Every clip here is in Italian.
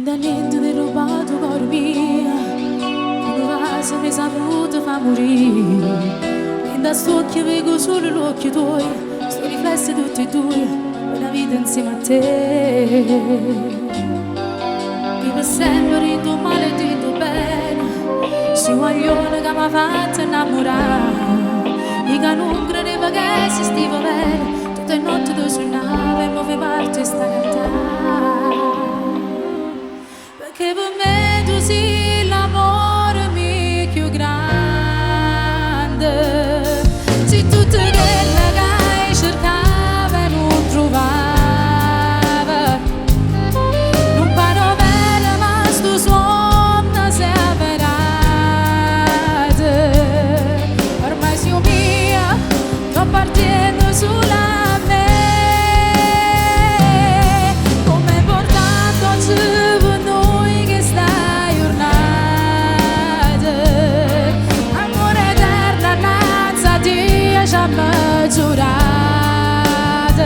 da niente ti rubato cuore mio, come vaso mi saputo fa morire. E da st'occhio vedo solo l'occhio tuoi, sto riflesso tutti e due, per la vita insieme a te. Vivo sempre in tuo male e in tuo bene, si guaglione che mi ha fatto innamorare. I che non credeva che esistiva bene, tutte le notti tu suonava e muove parte sta cantare. Perché per me tu sei l'amore mio più grande, sei tutto quello che hai cercato e non trovava. Non parlo bene ma sto suono si è avverato. Ormai sei mia, sto partendo sulla me. Come è importante oggi per noi che stai giornata. Amore eterno innanzi Dio ci ha giurato.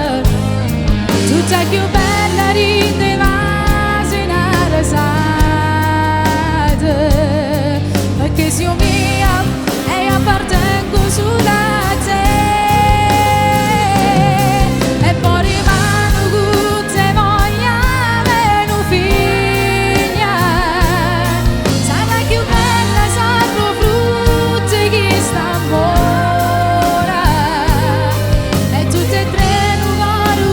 Tutta più bella ridevasi in risata. Perché sei mia e io appartengo sulla te. E poi rimane tutte voglia meno figlia. Sai la più bella sanno frutti che sta ora. E tutte e tre non vado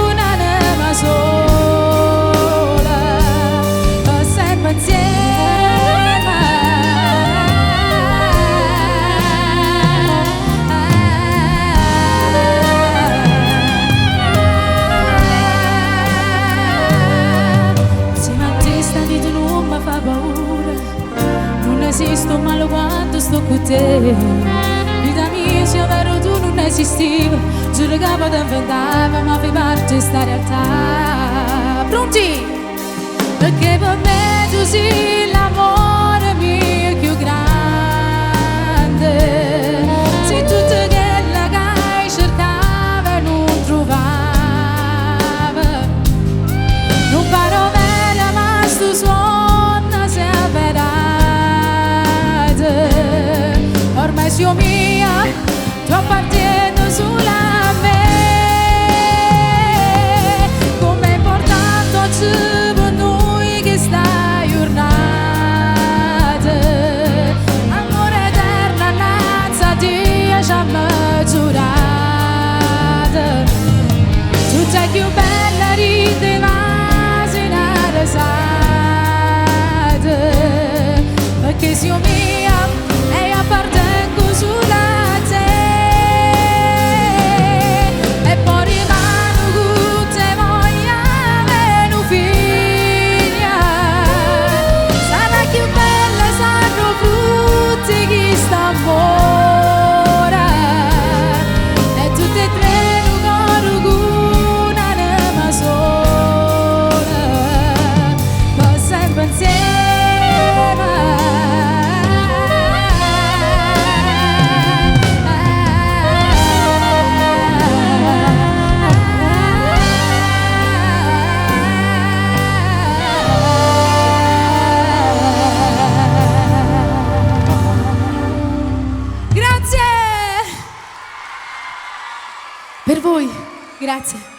una nema sola. Ma sempre insieme. Non esisto male quando sto con te. Vita mia, se vero tu non esistivi, giuro che potevo inventare, ma fai parte di sta realtà. Pronti? Perché per me tu sei l'amore mio più grande. Sei tutto quello che hai cercato e non trovava. Non parlo bene ma sto suono si è avverato. Ormai sei mia, tu appartieni sulla me. Come è importante oggi per noi che stai giornata. Amore eterno innanzi a Dio ci ha giurato. Tutta più bella ridevasi in risata. Perché sei mia e io appartengo sulla te. E poi rimane tutte voglia meno figlia. Sarà più bella sanno frutti che sta ora. E tutte e tre non coro una nema sola. Ma sempre insieme. Per voi, grazie.